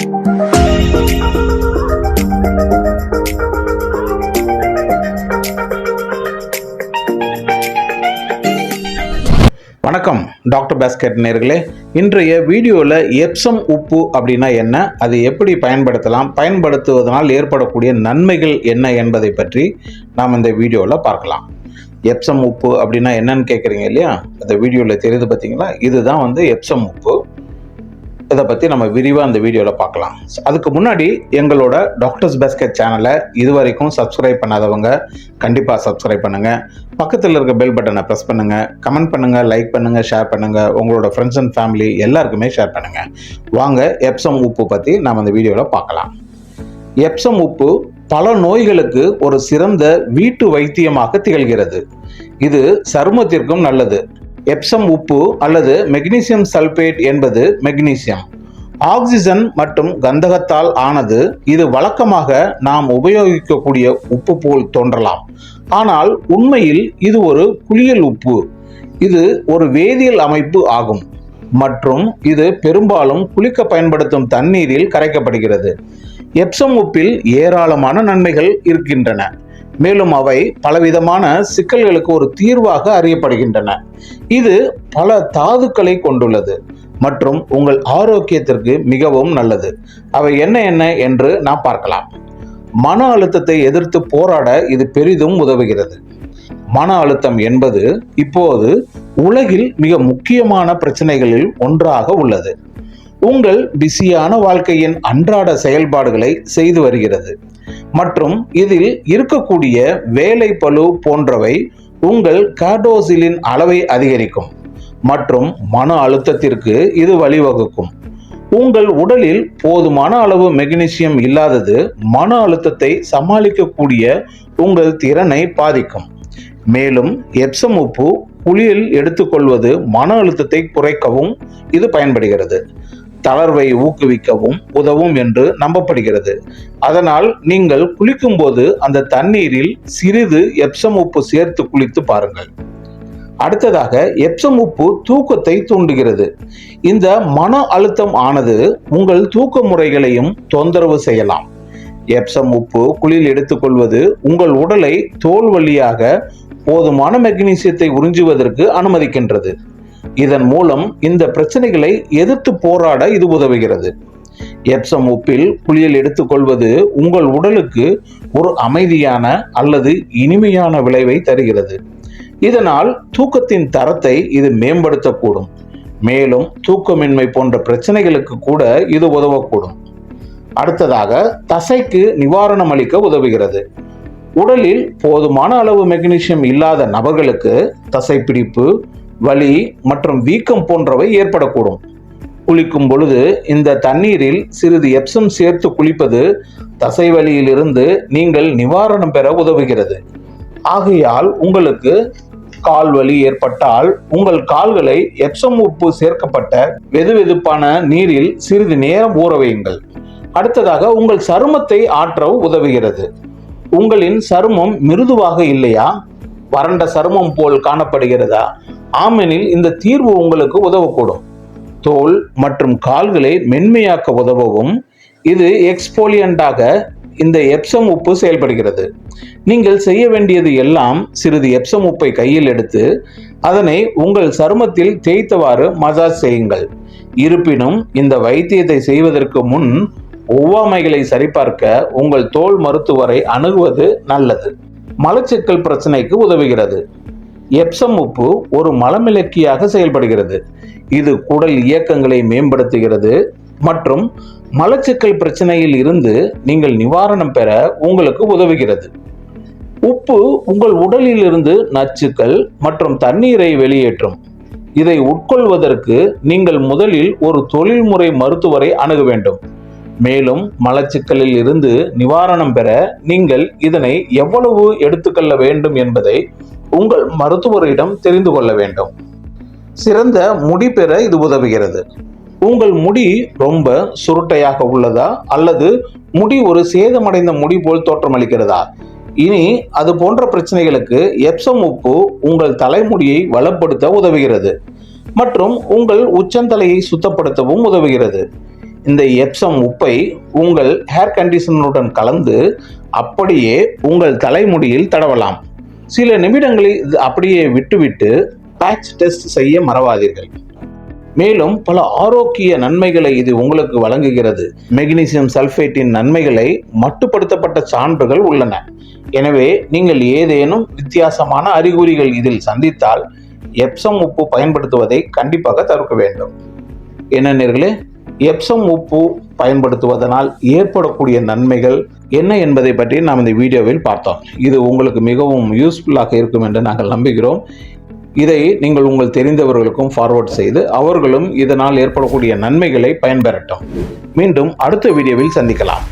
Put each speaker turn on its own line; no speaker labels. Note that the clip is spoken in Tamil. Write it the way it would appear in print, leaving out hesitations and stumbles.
வணக்கம் டாக்டர் பாஸ்கெட் நேயர்களே. இன்றைய வீடியோவில் எப்சம் உப்பு அப்படின்னா என்ன, அது எப்படி பயன்படுத்தலாம், பயன்படுத்துவதனால் ஏற்படக்கூடிய நன்மைகள் என்ன என்பதை பற்றி நாம் இந்த வீடியோவில் பார்க்கலாம். எப்சம் உப்பு அப்படின்னா என்னன்னு கேட்குறீங்க இல்லையா? அந்த வீடியோவில் தெரியுது பார்த்தீங்களா? இதுதான் எப்சம் உப்பு. இதை பற்றி நம்ம விரிவாக அந்த வீடியோவில் பார்க்கலாம். அதுக்கு முன்னாடி எங்களோட டாக்டர்ஸ் பாஸ்கெட் சேனலை இதுவரைக்கும் சப்ஸ்கிரைப் பண்ணாதவங்க கண்டிப்பாக சப்ஸ்கிரைப் பண்ணுங்கள். பக்கத்தில் இருக்க பெல் பட்டனை ப்ரெஸ் பண்ணுங்கள், கமெண்ட் பண்ணுங்கள், லைக் பண்ணுங்கள், ஷேர் பண்ணுங்கள். உங்களோட ஃப்ரெண்ட்ஸ் அண்ட் ஃபேமிலி எல்லாருக்குமே ஷேர் பண்ணுங்கள். வாங்க எப்சம் உப்பு பற்றி நாம் அந்த வீடியோவில் பார்க்கலாம். எப்சம் உப்பு பல நோய்களுக்கு ஒரு சிறந்த வீட்டு வைத்தியமாக திகழ்கிறது. இது சருமத்திற்கும் நல்லது. எப்சம் உப்பு அல்லது மெக்னீசியம் சல்பேட் என்பது மெக்னீசியம், ஆக்சிஜன் மற்றும் கந்தகத்தால் ஆனது. இது வழக்கமாக நாம் உபயோகிக்கக்கூடிய உப்பு போல் தோன்றலாம், ஆனால் உண்மையில் இது ஒரு குளியல் உப்பு. இது ஒரு வேதியியல் அமைப்பு ஆகும் மற்றும் இது பெரும்பாலும் குளிக்க பயன்படுத்தும் தண்ணீரில் கரைக்கப்படுகிறது. எப்சம் உப்பில் ஏராளமான நன்மைகள் இருக்கின்றன, மேலும் அவை பலவிதமான சிக்கல்களுக்கு ஒரு தீர்வாக அறியப்படுகின்றன. இது பல தாதுக்களை கொண்டுள்ளது மற்றும் உங்கள் ஆரோக்கியத்திற்கு மிகவும் நல்லது. அவை என்ன என்று நாம் பார்க்கலாம். மன அழுத்தத்தை எதிர்த்து போராட இது பெரிதும் உதவுகிறது. மன அழுத்தம் என்பது இப்போது உலகில் மிக முக்கியமான பிரச்சனைகளில் ஒன்றாக உள்ளது. உங்கள் பிஸியான வாழ்க்கையின் அன்றாட செயல்பாடுகளை செய்து வருகிறது மற்றும் இதில் இருக்கக்கூடிய வேலை பளு போன்றவை உங்கள் கார்டோசிலின் அளவை அதிகரிக்கும் மற்றும் மன அழுத்தத்திற்கு இது வழிவகுக்கும். உங்கள் உடலில் போதுமான அளவு மெக்னீசியம் இல்லாதது மன அழுத்தத்தை சமாளிக்கக்கூடிய உங்கள் திறனை பாதிக்கும். மேலும் எப்சம் உப்பு குளியல் எடுத்துக்கொள்வது மன அழுத்தத்தை குறைக்கவும் இது பயன்படுகிறது. தளர்வை ஊக்குவிக்கவும் உதவும் என்று நம்பப்படுகிறது. அதனால் நீங்கள் குளிக்கும் போது அந்த தண்ணீரில் சிறிது எப்சம் உப்பு சேர்த்து குளித்து பாருங்கள். அடுத்ததாக எப்சம் உப்பு தூக்கத்தை தூண்டுகிறது. இந்த மன அழுத்தம் ஆனது உங்கள் தூக்க முறைகளையும் தொந்தரவு செய்யலாம். எப்சம் உப்பு குளியல் எடுத்துக்கொள்வது உங்கள் உடலை தோல் வழியாக போதுமான மெக்னீசியத்தை உறிஞ்சுவதற்கு அனுமதிக்கின்றது. இதன் மூலம் இந்த பிரச்சனைகளை எதிர்த்து போராட இது உதவுகிறது. எப்சம் உப்பில் குளியல் எடுத்துக்கொள்வது உங்கள் உடலுக்கு ஒரு அமைதியான அல்லது இனிமையான விளைவை தருகிறது. இதனால் தூக்கத்தின் தரத்தை இது மேம்படுத்தக்கூடும். மேலும் தூக்கமின்மை போன்ற பிரச்சனைகளுக்கு கூட இது உதவக்கூடும். அடுத்ததாக தசைக்கு நிவாரணம் அளிக்க உதவுகிறது. உடலில் போதுமான அளவு மெக்னீசியம் இல்லாத நபர்களுக்கு தசைப்பிடிப்பு, வலி மற்றும் வீக்கம் போன்றவை ஏற்படக்கூடும். குளிக்கும் பொழுது இந்த தண்ணீரில் சிறிது எப்சம் சேர்த்து குளிப்பது தசை வலியிலிருந்து நீங்கள் நிவாரணம் பெற உதவுகிறது. ஆகையால் உங்களுக்கு கால் வலி ஏற்பட்டால் உங்கள் கால்களை எப்சம் உப்பு சேர்க்கப்பட்ட வெதுவெதுப்பான நீரில் சிறிது நேரம் ஊற வையுங்கள். அடுத்ததாக உங்கள் சருமத்தை ஆற்ற உதவுகிறது. உங்களின் சருமம் மிருதுவாக இல்லையா, வறண்ட சருமம் போல் காணப்படுகிறதா? ஆமெனில் இந்த தீர்வு உங்களுக்கு உதவக்கூடும். தோல் மற்றும் கால்களை மென்மையாக்க உதவவும் இது எக்ஸ்போலியண்டாக இந்த எப்சம் உப்பு செயல்படுகிறது. நீங்கள் செய்ய வேண்டியது எல்லாம் சிறிது எப்சம் உப்பை கையில் எடுத்து அதனை உங்கள் சருமத்தில் தேய்த்தவாறு மசாஜ் செய்யுங்கள். இருப்பினும் இந்த வைத்தியத்தை செய்வதற்கு முன் ஒவ்வாமைகளை சரிபார்க்க உங்கள் தோல் மருத்துவரை அணுகுவது நல்லது. மலச்சிக்கல் பிரச்சனைக்கு உதவுகிறது. எப்சம் உப்பு ஒரு மலமிளக்கியாக செயல்படுகிறது. இது குடல் இயக்கங்களை மேம்படுத்துகிறது மற்றும் மலச்சிக்கல் பிரச்சனையில் இருந்து நீங்கள் நிவாரணம் பெற உங்களுக்கு உதவுகிறது. உப்பு உங்கள் உடலில் இருந்து நச்சுக்கள் மற்றும் தண்ணீரை வெளியேற்றும். இதை உட்கொள்வதற்கு நீங்கள் முதலில் ஒரு தொழில்முறை மருத்துவரை அணுக வேண்டும். மேலும் மலச்சிக்கலில் இருந்து நிவாரணம் பெற நீங்கள் இதனை எவ்வளவு எடுத்துக்கொள்ள வேண்டும் என்பதை உங்கள் மருத்துவரிடம் தெரிந்து கொள்ள வேண்டும். சிறந்த முடி பெற இது உதவுகிறது. உங்கள் முடி ரொம்ப சுருட்டையாக உள்ளதா அல்லது முடி ஒரு சேதமடைந்த முடி போல் தோற்றமளிக்கிறதா? இனி அது போன்ற பிரச்சனைகளுக்கு எப்சம் உப்பு உங்கள் தலைமுடியை வளப்படுத்த உதவுகிறது மற்றும் உங்கள் உச்சந்தலையை சுத்தப்படுத்தவும் உதவுகிறது. இந்த எப்சம் உப்பை உங்கள் ஹேர் கண்டிஷனருடன் கலந்து அப்படியே உங்கள் தலைமுடியில் தடவலாம். சில நிமிடங்களில் அப்படியே விட்டுவிட்டு பேட்ச் டெஸ்ட் செய்ய மறவாதீர்கள். மேலும் பல ஆரோக்கிய நன்மைகளை இது உங்களுக்கு வழங்குகிறது. மெக்னீசியம் சல்பேட்டின் நன்மைகளை மட்டுப்படுத்தப்பட்ட சான்றுகள் உள்ளன. எனவே நீங்கள் ஏதேனும் வித்தியாசமான அறிகுறிகள் இதில் சந்தித்தால் எப்சம் உப்பு பயன்படுத்துவதை கண்டிப்பாக தவிர்க்க வேண்டும். என்ன நேயர்களே, எப்சம் உப்பு பயன்படுத்துவதனால் ஏற்படக்கூடிய நன்மைகள் என்ன என்பதை பற்றி நாம் இந்த வீடியோவில் பார்த்தோம். இது உங்களுக்கு மிகவும் யூஸ்ஃபுல்லாக இருக்கும் என்று நாங்கள் நம்புகிறோம். இதை நீங்கள் உங்கள் தெரிந்தவர்களுக்கும் ஃபார்வர்ட் செய்து அவர்களும் இதனால் ஏற்படக்கூடிய நன்மைகளை பயன்பெறட்டும். மீண்டும் அடுத்த வீடியோவில் சந்திக்கலாம்.